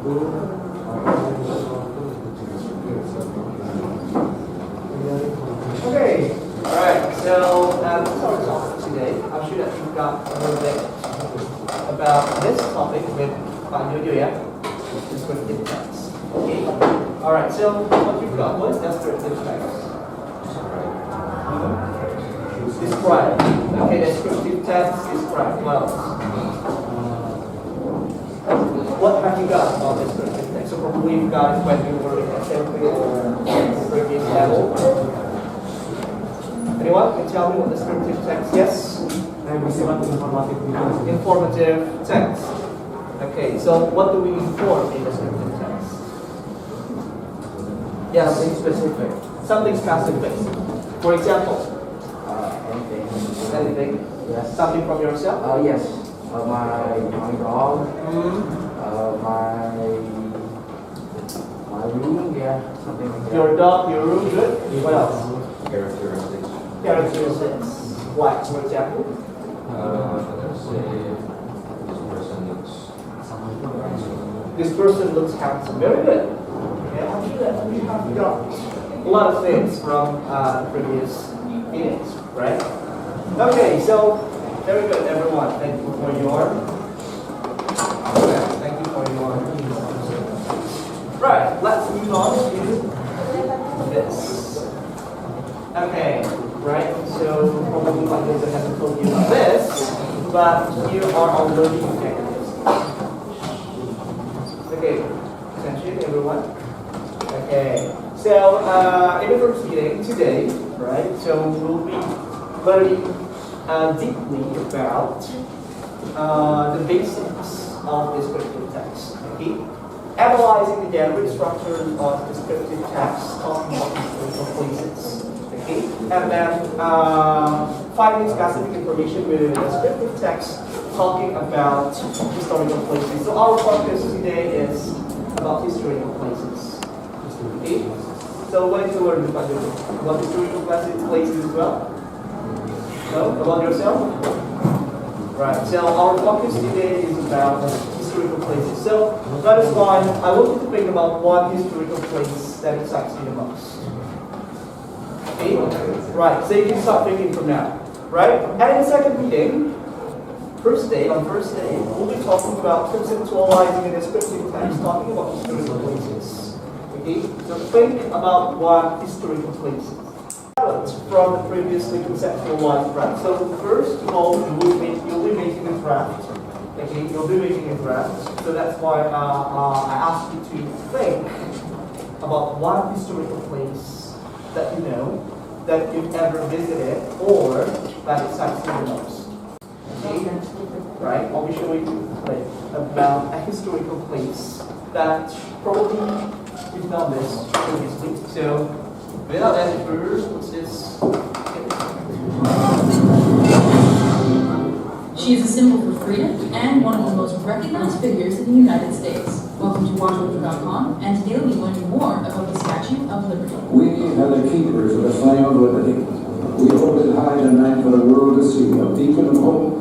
Okay, alright, so this is our topic today. I'm sure that you've got a little bit about this topic with Ayub, yeah? Descriptive text. Okay, alright, so what you've got, what is descriptive text? Describe. Okay, descriptive text, describe. What else? What have you got about descriptive text? So probably you've got it when you were in assembly or previous level. Anyone can tell me what descriptive text? Yes? Informative text. Okay, so what do we inform in descriptive text? Yes, something specific. Something specific. For example, anything? Yes. Something from yourself? Yes. My dog. My room. Yeah. Something like that. Your dog, your room, good. What else? Characteristics. Characteristics. What, for example? Let's say this person looks handsome. This person looks handsome. Very good. Okay, I'm sure that we have got a lot of things from previous meetings, right? Okay, so very good, everyone. Thank you for your. Thank you for your. Right, let's move on to this. Okay, right. So probably my user hasn't told you about this, but here are our learning objectives. Okay, attention, everyone. Okay, so in the first meeting today, right? So we'll be learning deeply about the basics of descriptive text. Okay, analyzing the deliberate structure of descriptive text, talking about historical places. Okay, and then finding specific information within descriptive text, talking about historical places. So our focus today is about historical places. Okay, so what is the word about historical places as well? No? About yourself? Right, so our focus today is about historical places. So that is why I want you to think about one historical place that excites you the most. Okay? Right, so you can start thinking from now. Right? And in the second meeting, on first day, we'll be talking about conceptualizing a descriptive text, talking about historical places. Okay? So think about what historical places from the previously conceptualized draft. So first of all, you'll be making a draft. Okay, you'll be making a draft. So that's why I asked you to think about one historical place that you know, that you've ever visited, or that excites you the most. Okay, right? I'll be showing you about a historical place that probably you've done this previously. So. Without any further, let's just She is a symbol for freedom and one of the most recognized figures in the United States. Welcome to WatchWorld.com, and today we'll be learning more about the Statue of Liberty. We are the keepers of the flame of liberty. We hold it high tonight for the world to see, a beacon of hope,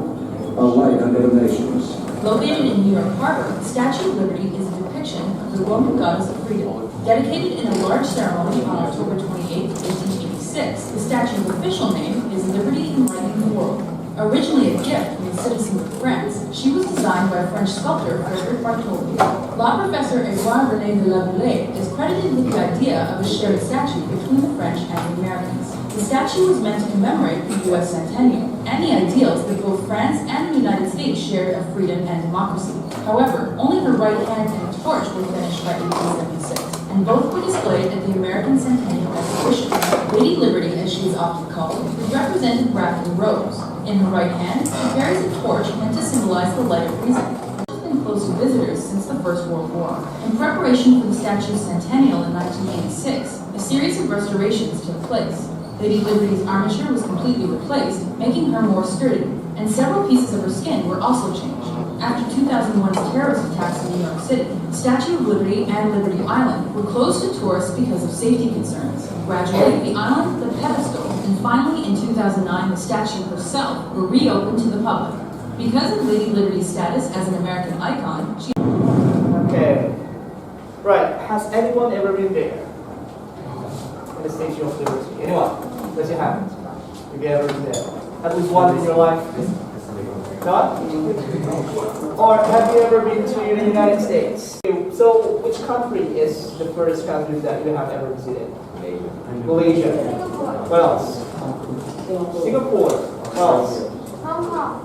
a light under the nations. Located in New York Harbor, the Statue of Liberty is a depiction of the Roman goddess of freedom. Dedicated in a large ceremony on October 28, 1886, the statue's official name is Liberty Enlightening the World. Originally a gift from the citizens of France, she was designed by French sculptor Frederic Bartholdi. Law professor Edouard René de la Boulaye is credited with the idea of a shared statue between the French and the Americans. The statue was meant to commemorate the U.S. centennial and the ideals that both France and the United States shared of freedom and democracy. However, only her right hand and torch were finished by 1876, and both were displayed at the American Centennial Exhibition. Lady Liberty, as she is often called, is represented wrapped in robes. In her right hand, she carries a torch meant to symbolize the light of reason. She has been close to visitors since the First World War. In preparation for the statue's centennial in 1986, a series of restorations took place. Lady Liberty's armature was completely replaced, making her more sturdy, and several pieces of her skin were also changed. After 2001's terrorist attacks in New York City, the Statue of Liberty and Liberty Island were closed to tourists because of safety concerns. Gradually, the island, the pedestal, and finally in 2009, the statue herself were reopened to the public. Because of Lady Liberty's status as an American icon, she... Okay, has anyone ever been there? In the Statue of Liberty? Anyone? Raise your hand. If you ever been there. At least one in your life? Not? Or have you ever been to the United States? So, which country is the first country that you have ever visited? Malaysia. What else? Singapore. What else? Hong Kong.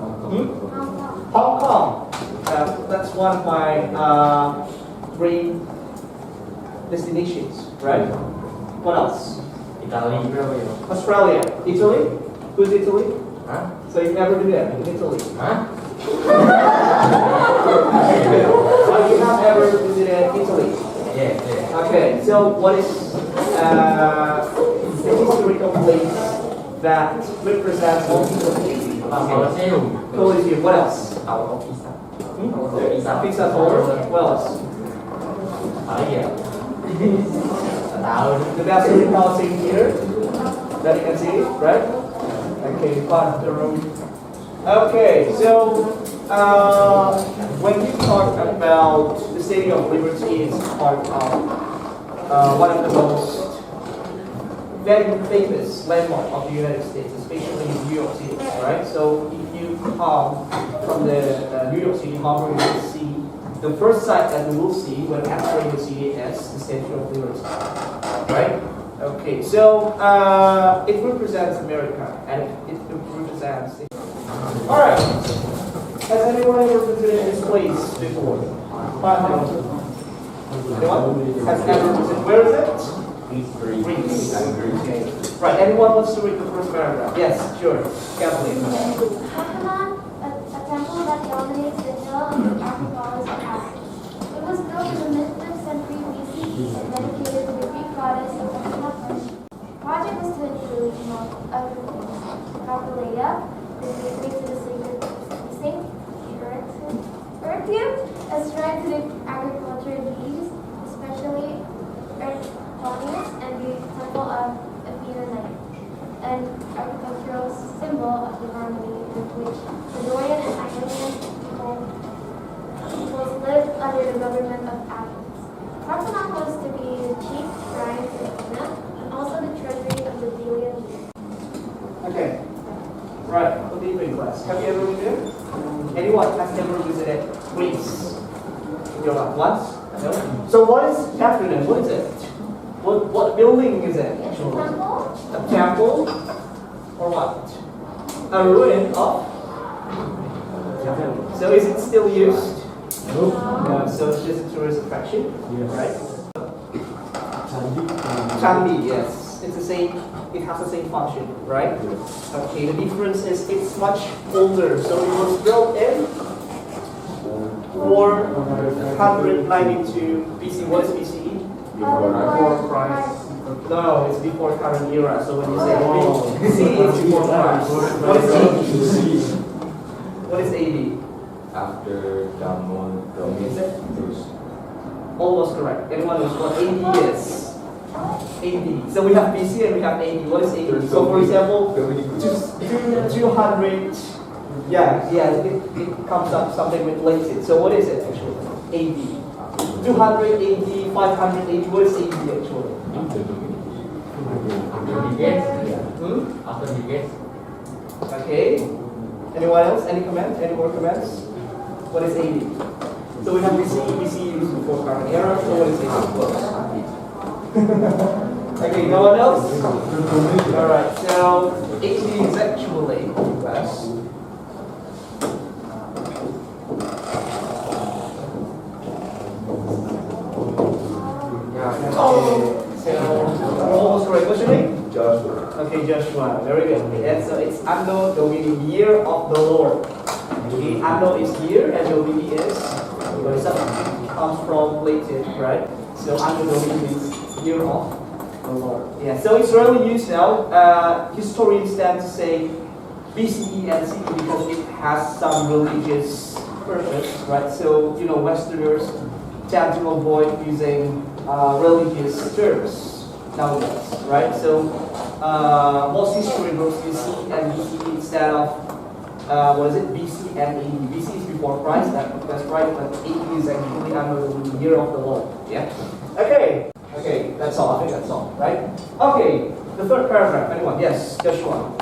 Hong Kong. That's one of my dream destinations, right? What else? Italy. Australia. Italy? Who's Italy? Huh? So you've never been there in Italy? Huh? So you have ever visited Italy? Yeah. Okay, so what is the historical place that represents multiple Colosseum. Colosseum? What else? Tower of Pisa. Pizza Tower? What else? The Basilica Colosseum here that you can see, right? Okay, part of the room. Okay, so when you talk about the Statue of Liberty, it's part of one of the most very famous landmark of the United States, especially in New York City, right? So if you come from the New York City harbor, you will see the first sight that you will see when entering the city is the Statue of Liberty, right? Okay, so it represents America and it represents. All right. Has anyone ever visited this place before? Anyone? Has ever visited? Where is it? Greece. Okay. Right. Anyone wants to read the first paragraph? Yes, sure. Kathleen. Parthenon, a temple that dominates the hill of the Acropolis of Athens. It was built in the mid-5th century BCE and dedicated to the Greek goddess of the project was to include Capitolia, the gateway to the sacred Saint Earthium, a shrine to the agricultural deities, especially Earthonius, and the temple of Athena, an architectural symbol of the harmony with which the Dorian and Ionian peoples lived under the government of Athens. Parthenon was to be the chief shrine to Athena and also the treasury of the Delian. Okay. Right. What do you think, class? Have you ever been there? Anyone has ever visited Greece? In your life? Once? No? So what is Parthenon? What is it? What building is it? It's a temple. A temple? Or what? A ruin of? So is it still used? No. So it's just a tourist attraction? Right? Chandi, yes. It's the same, it has the same function, right? Okay, the difference is it's much older. So it was built in 492 BC. What is BCE? Before Christ. No, it's before current era. So when you say BC, it's before Christ. What is AD? What is AD? After Is it? Almost correct. Anyone knows what AD is? AD. So we have BC and we have AD. What is AD? So for example, 200. Yeah, it comes up something related. So what is it actually? AD. 200 AD, 500 AD. What is AD actually? After the gates. Okay. Anyone else? Any comments? Any more comments? What is AD? So we have BC used before current era. So what is AD? Okay, no one else? Alright, so AD is actually class. So we're almost correct. What's your name? Joshua. Okay, Joshua. Very good. And so it's Anno Domini, year of the Lord. Okay, Anno is year and Domini is something comes from Latin, right? So Anno Domini means year of the Lord. Yeah. So it's rarely used now. Historians tend to say BCE and CE because it has some religious purpose, right? So Westerners tend to avoid using religious terms nowadays, right? So most history books use CE and BCE instead of BC and AD. BC is before Christ, that's right, but AD is actually under the year of the Lord. Yeah. Okay. That's all. I think that's all, right? Okay. The third paragraph. Anyone? Yes, Joshua.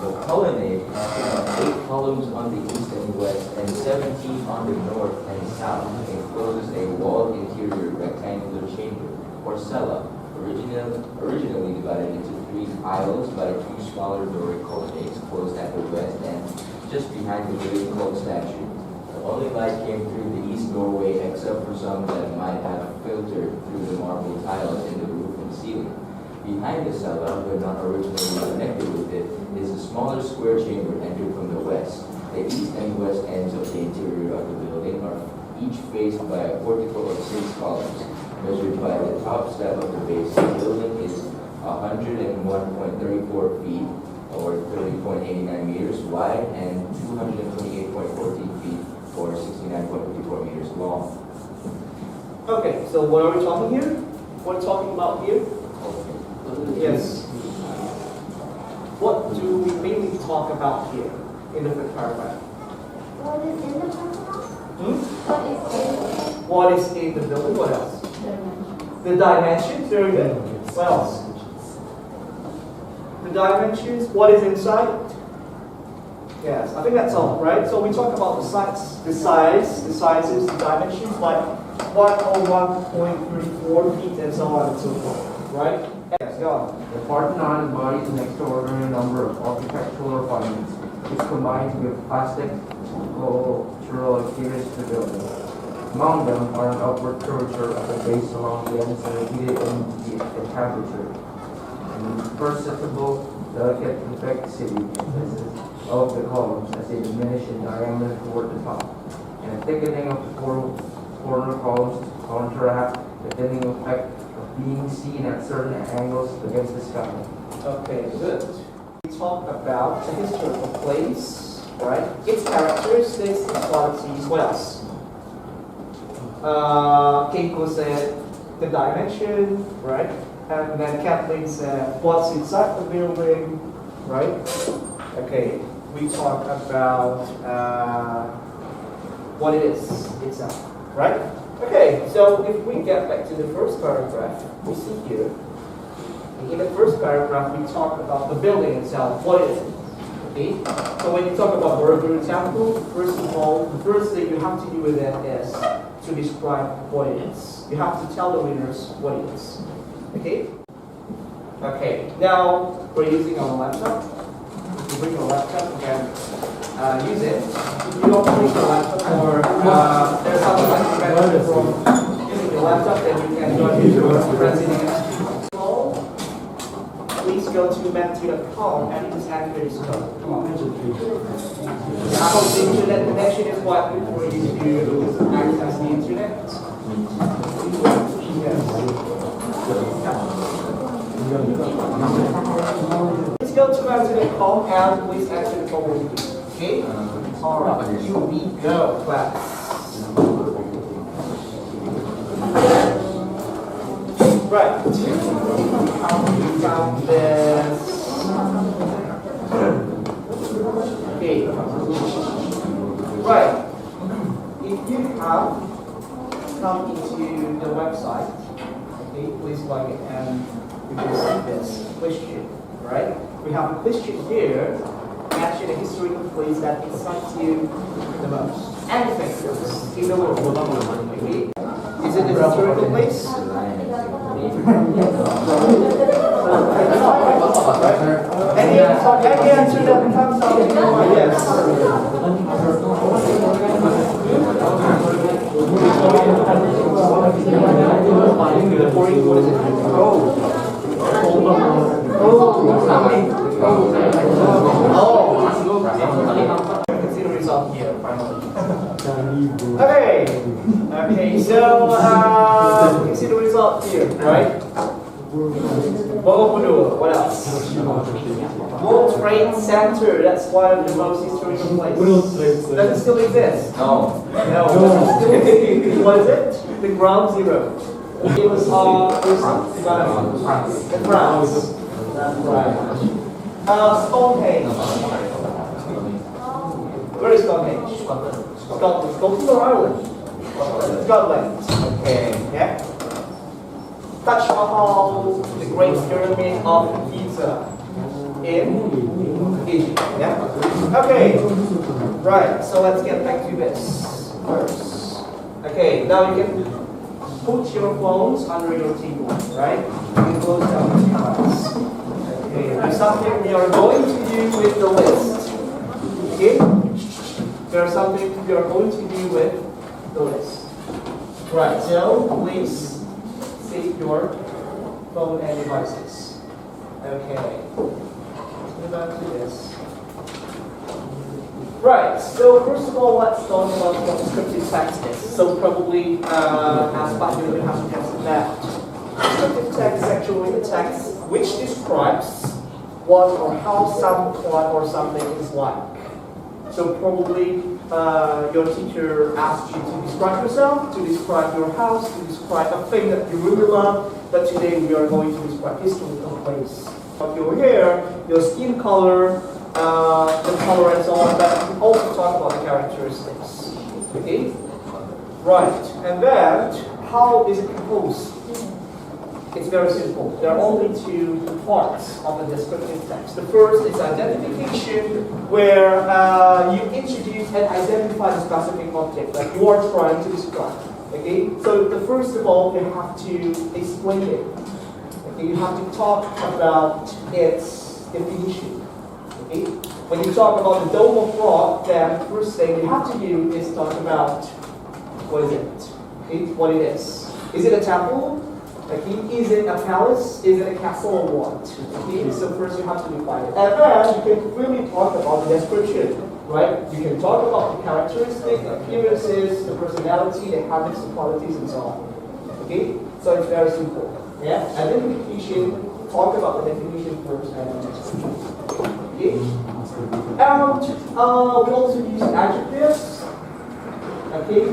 The colonnade has 8 columns on the east and west and 17 on the north and south, encloses a walled interior rectangular chamber, or cella, originally divided into 3 aisles by 2 smaller Doric colonnades closed at the west end, just behind the William Cole statue. The only light came through the east doorway except for some that might have filtered through the marble tiles in the roof and ceiling. Behind the cella, but not originally connected with it, is a smaller square chamber entered from the west. The east and west ends of the interior of the building are each faced by a portico of 6 columns, measured by the top step of the base. The building is 101.34 feet, or 30.89 meters wide, and 228.14 feet, or 69.54 meters long. Okay, so what are we talking here? What are we talking about here? Yes. What do we mainly talk about here in the fifth paragraph? What is in the paragraph? Hmm? What is in What is in the building? What else? The dimensions. Very good. What else? The dimensions. What is inside? Yes, I think that's all, right? So we talk about the sizes, the dimensions, like 101.34 feet and so on and so forth, right? Yes, go on. The Parthenon embodies an extraordinary number of architectural refinements, which combine to give plastic, cultural experience to the building. Among them are an upward curvature of the base along the ends and repeated in the temperature, and perceptible, delicate convexity of the columns as they diminish in diameter toward the top, and a thickening of the corner columns to counteract the thinning effect of being seen at certain angles against the sky. Okay, good. We talk about the historical place, right? Its characteristics, its qualities. What else? Keiko said the dimension, right? And then Kathleen said what's inside the building, right? Okay, we talk about what it is itself, right? Okay, so if we get back to the first paragraph, we see here, in the first paragraph, we talk about the building itself, what is it? Okay, so when you talk about Borobudur Temple, first of all, the first thing you have to do with it is to describe what it is. You have to tell the readers what it is. Okay? Okay, now we're using our laptop. If you bring your laptop, you can use it. If you don't bring your laptop, or there's something that you can do from using your laptop, then you can go to your president. Please go to menti.com and just enter this code. Come on. I hope the internet connection is quite good for you to access the internet. Yes. Please go to menti.com and please enter the code. Okay? Alright, here we go, class. Right. We found this. Okay. Right. If you have come into the website, okay, please log in and you will see this question, right? We have a question here, matching the historical place that excites you the most. Anything in the world. Okay? Is it the historical place? Any answer that comes out? Yes. What is it? Consider result here, finally. Okay. Okay, so consider result here, right? Borobudur, what else? World Trade Center, that's one of the most historical places. Does it still exist? No. No, does it still exist? What is it? The Ground Zero. It was in France. That's right. Stonehenge. Where is Stonehenge? Scotland or Ireland? Scotland. Okay, yeah. Taj Mahal, the Great Pyramid of Giza in Egypt. Yeah? Okay. Right, so let's get back to this first. Okay, now you can put your phones under your table, right? You can close down the class. Okay, there's something we are going to do with the list. Okay? There's something we are going to do with the list. Right, so please save your phone and devices. Okay. Let's move on to this. Right, so first of all, let's talk about what descriptive text is. So probably, as Pak you have suggested that descriptive text is actually a text which describes what or how someone or something is like. So probably your teacher asked you to describe yourself, to describe your house, to describe a thing that you really love, but today we are going to describe historical place. Your hair, your skin color, the color and so on, but we also talk about the characteristics. Okay? Right, and then how is it composed? It's very simple. There are only two parts of the descriptive text. The first is identification, where you introduce and identify the specific object that you are trying to describe. Okay? So the first of all, you have to explain it. Okay? You have to talk about its definition. Okay? When you talk about the Dome of Rock, then the first thing you have to do is talk about what is it? Okay? What it is. Is it a temple? Okay? Is it a palace? Is it a castle or what? Okay? So first you have to define it. And then you can really talk about the description, right? You can talk about the characteristics, the appearances, the personality, the habits, the qualities, and so on. Okay? So it's very simple. Yeah? Identification, talk about the definition first and then description. Okay? And we also use adjectives. Okay?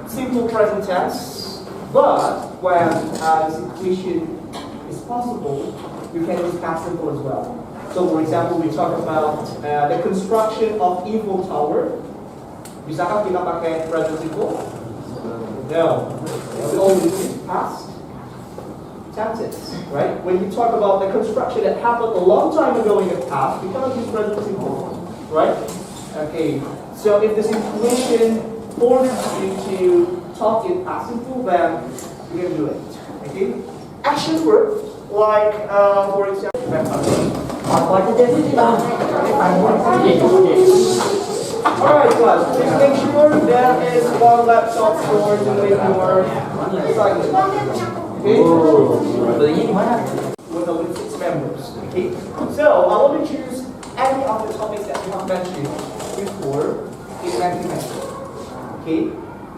Simple present tense. But when the situation is possible, you can use past simple as well. So for example, we talk about the construction of Eiffel Tower. Bisakah kita pakai present simple? No. We only use past tense, right? When you talk about the construction that happened a long time ago in the past, we cannot use present simple, right? Okay. So if the situation forces you to talk in past simple, then you can do it. Okay? Action verb, like for example, alright class, please make sure there is one laptop for doing your cycling. Okay? With only 6 members. Okay? So I want to choose any of the topics that we have mentioned before in 1990. Okay?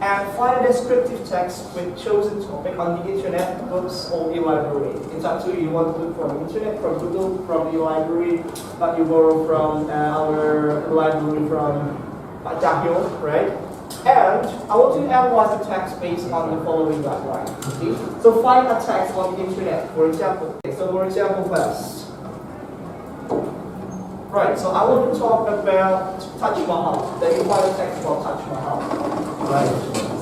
And find a descriptive text with chosen topic on the internet, books, or a library. It's up to you. You want to look from the internet, from Google, from the library, but you borrow from our library from Jahyo, right? And I want to analyze the text based on the following guideline. Okay? So find a text on the internet, for example. So for example, first. Right, so I want to talk about Taj Mahal. Then you find a text about Taj Mahal. Right.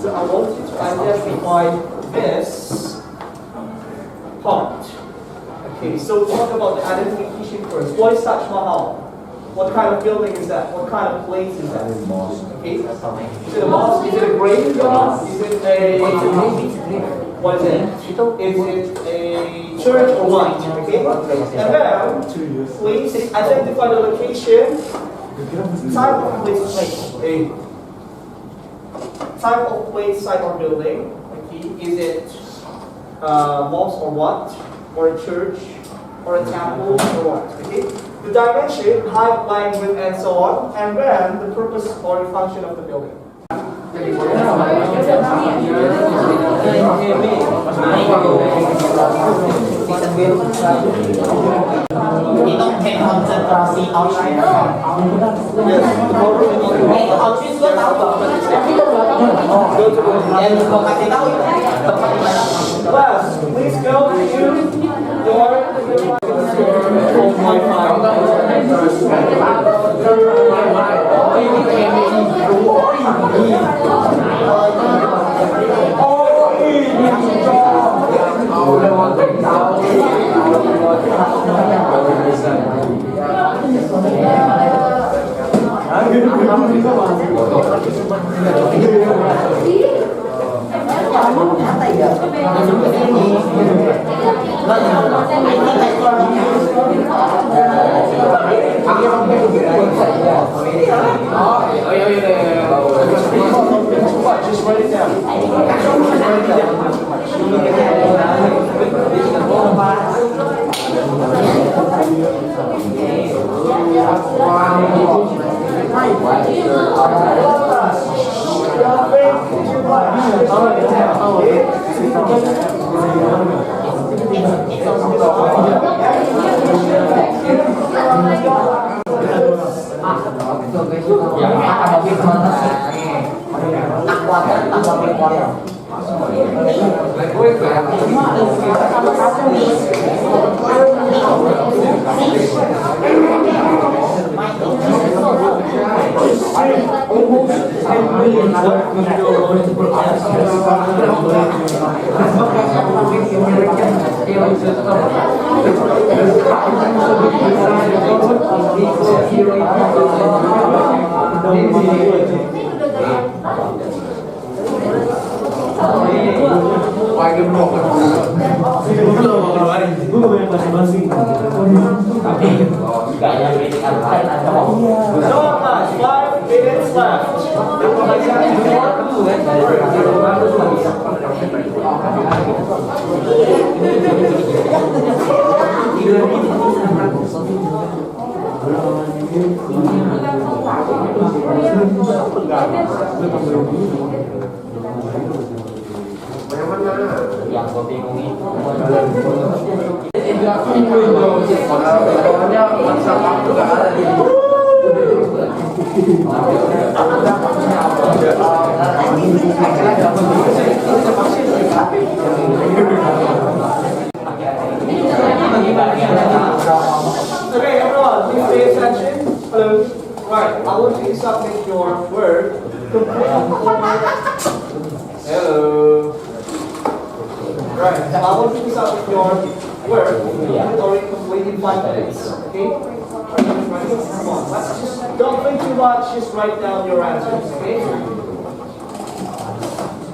So I want you to identify this part. Okay, so talk about the identification first. What is Taj Mahal? What kind of building is that? What kind of place is that? Okay. Is it a mosque? Is it a graveyard? Is it a what is it? Is it a church or what? Okay. And then please identify the location, type of place, type of place, site or building. Okay. Is it mosque or what? Or a church? Or a temple or what? Okay. The dimension, height, length, width, and so on, and then the purpose or the function of the building. Class, please go to your Just write it down. Just write it down. So much, 5 minutes left. Yang gue bingung itu Okay, everyone, please pay attention. Hello. Right, I want you to submit your word. Hello. Right, I want you to submit your word or complete in 5 minutes. Okay? Come on, let's just don't think too much, just write down your answers, okay?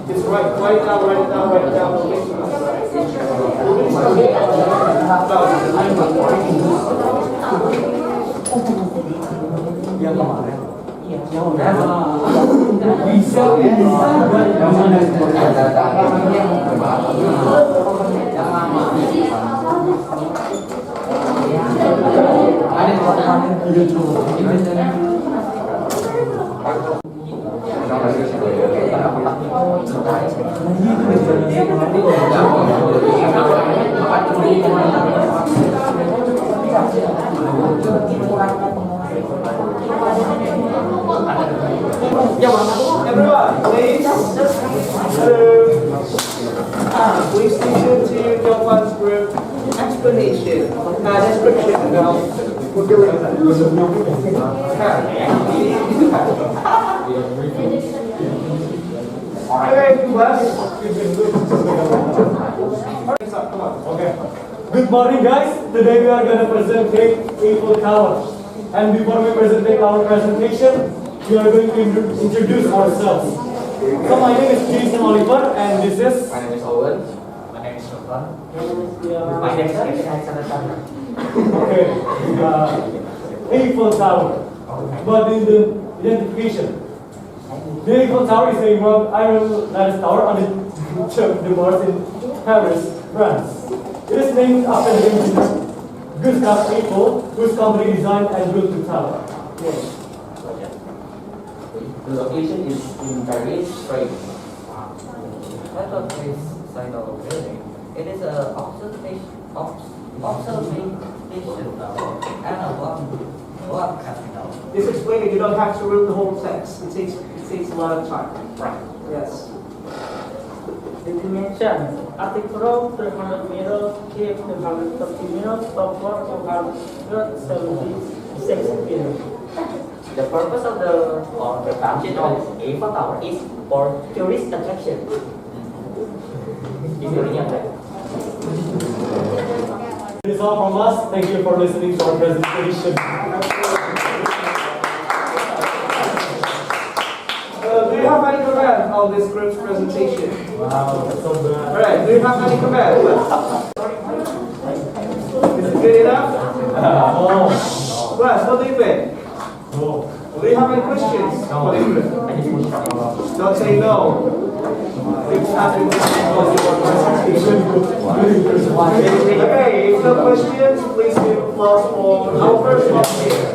Just write it down. Everyone, please. Please listen to your one's group explanation, description about Okay, class. Come on. Okay. Good morning, guys. Today we are going to present Eiffel Tower. And before we present our presentation, we are going to introduce ourselves. So my name is Jason Oliver, and this is. My name is Owen. My name is Sultan. My name is Kevin. Okay. Eiffel Tower. But in the identification, the Eiffel Tower is a iron lattice tower on the Champ de Mars in Paris, France. It is named after the engineer Gustave Eiffel, whose company designed and built the tower. The location is in Paris, France. What of this side of building? It is an observation and a block capital. This explaining, you don't have to read the whole text. It takes a lot of time. Right. Yes. The dimension, attic row 300 meters, deep 230 meters, top floor 276 meters. The purpose of the function of Eiffel Tower is for tourist attraction. That is all from us. Thank you for listening to our presentation. Do you have any comment on this group's presentation? Wow, that's so bad. Alright, do you have any comment? Is it good enough? Oh. Class, what do you think? No. Do you have any questions for the group? Don't say no. It's happening. Okay, if no questions, please give applause for our first volunteer.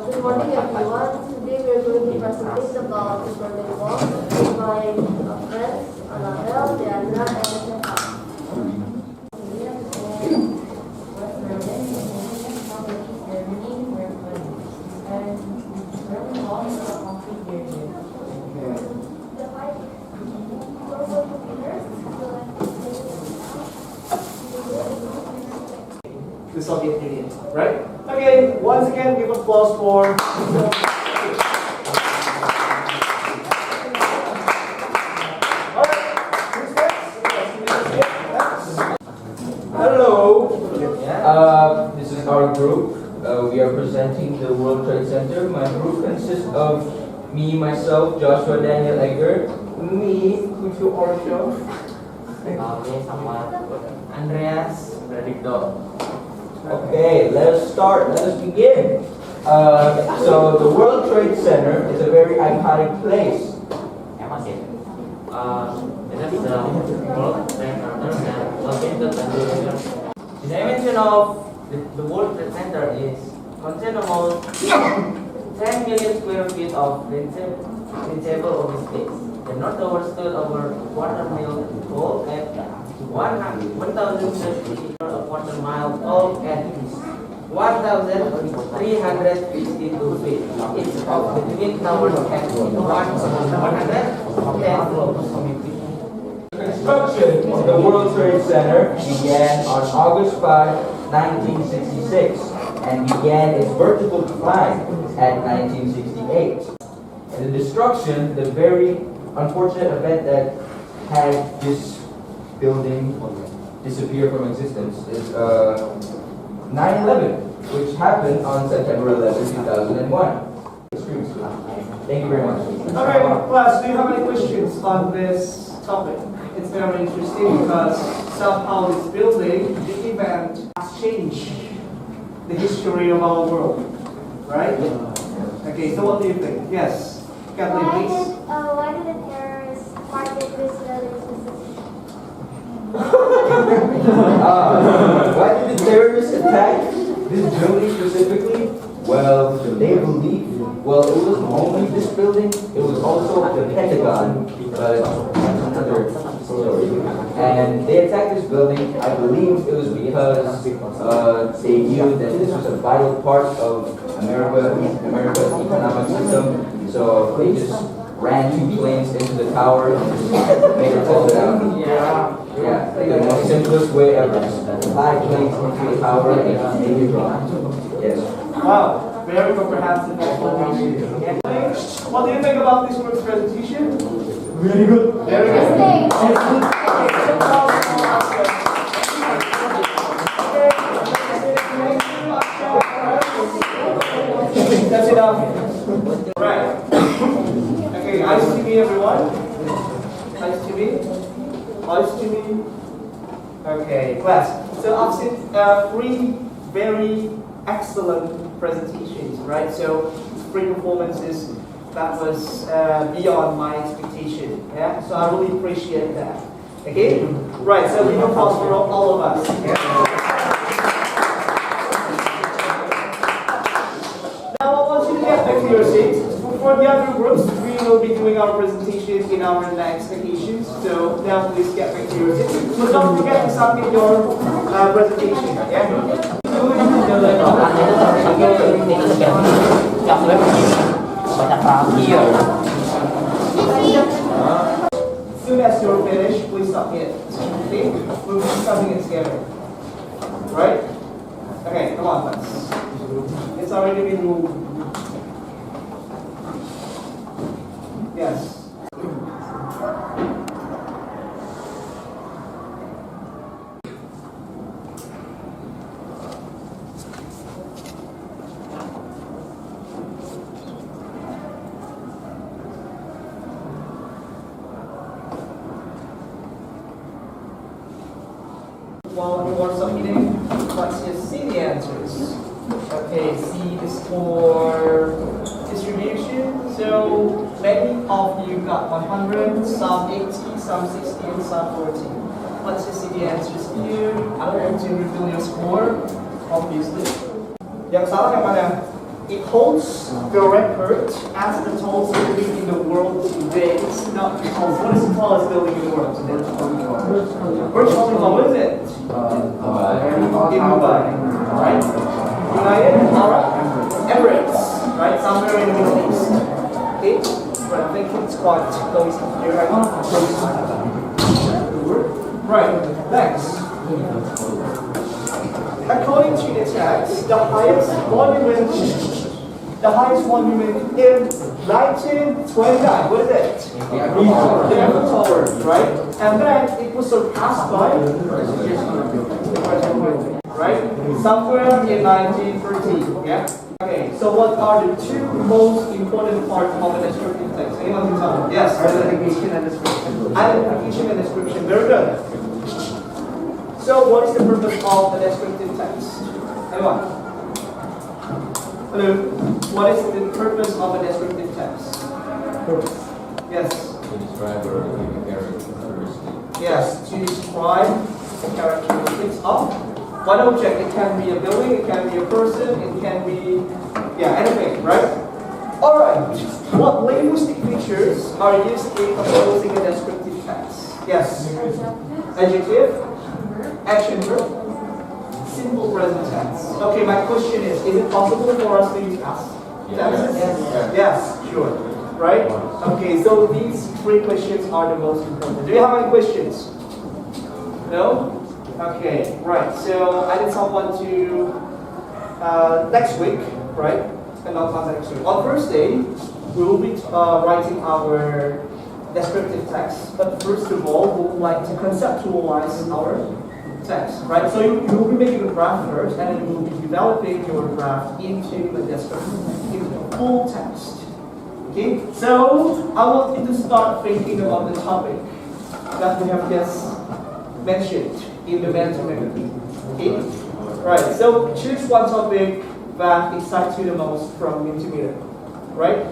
Good morning, everyone. Today we are going to present about the Berlin Wall with my friends Annabelle, Diana, and Stefan. The Soviet Union, right? Okay, once again, give applause for. Hello. This is our group. We are presenting the World Trade Center. My group consists of me, myself, Joshua Daniel Egger, me, Kuchu Orsho, Andreas Benedicto. Okay, let us start. Let us begin. So the World Trade Center is a very iconic place. It is the World Trade Center and located in the dimension of the World Trade Center is contains about 10 million square feet of rentable open space. The North Tower stood over 250,000 tall and 1,050 quarter mile tall and 1,352 feet. Each of the twin towers has 110 floors. Construction of the World Trade Center began on August 5, 1966, and began its vertical climb at 1968. And the destruction, the very unfortunate event that had this building disappear from existence is 9/11, which happened on September 11, 2001. Thank you very much. Okay, class, do you have any questions on this topic? It's very interesting because somehow this building, this event, has changed the history of our world, right? Okay, so what do you think? Yes, Kathleen, please. Why did the terrorists target this building specifically? Why did the terrorists attack this building specifically? Well, they believe, well, it wasn't only this building, it was also the Pentagon, but that's another story. And they attacked this building, I believe it was because they knew that this was a vital part of America's economic system. So they just ran 2 planes into the tower and just made it fall down. Yeah, the most simplest way ever. 5 planes into the tower and make it drop. Yes. Wow, very comprehensive explanation. What do you think about this group's presentation? Very good. Very good. That's enough. Right. Okay, nice to meet everyone. Nice to meet. Nice to meet. Okay, class. So I've seen 3 very excellent presentations, right? So 3 performances that was beyond my expectation. Yeah, so I really appreciate that. Okay, right. So we will pause for all of us. Yeah? Now I want you to get back to your seats. For the other groups, we will be doing our presentation in our next occasions. So now please get back to your seats. But don't forget to submit your presentation. Yeah. As soon as you're finished, please submit. Okay? We'll be studying it together. Right? Okay, come on, let's. It's already been moved. Yes. while you are submitting, let's just see the answers. Okay, see this for distribution. So many of you got 100, some 80, some 60, and some 40. Let's just see the answers here. I'm going to reveal your score, obviously. Yang salah yang mana? It holds the record as the tallest building in the world today. It's not the tallest. What is the tallest building in the world today? Burj Khalifa. What is it? In Dubai, right? United Arab Emirates, right? Somewhere in the Middle East. Okay, right. I think it's quite close here. Right. Next. According to the text, the highest monument in 1929. What is it? The Eiffel Tower, right? And then it was surpassed by, right? Somewhere in 1913. Yeah. Okay. So what are the two most important parts of a descriptive text? Anyone can tell me? Yes. Identification and description. Identification and description. Very good. So what is the purpose of a descriptive text? Anyone? Hello? What is the purpose of a descriptive text? Yes. To describe or give a characteristic. Yes, to describe the characteristics of one object. It can be a building, it can be a person, it can be, anything, right? Alright, what linguistic features are used in composing a descriptive text? Yes. Adjective, action verb, simple present tense. Okay, my question is it possible for us to use past tenses? Yes, sure. Right? Okay, so these three questions are the most important. Do you have any questions? No? Okay, right. So I need someone to next week, right? And not next week. On Thursday, we will be writing our descriptive text. But first of all, we would like to conceptualize our text, right? So you will be making a draft first, and then you will be developing your draft into the descriptive, into the full text. Okay, so I want you to start thinking about the topic that we have just mentioned in the mental memory. Okay, right. So choose one topic that excites you the most from intermediate, right?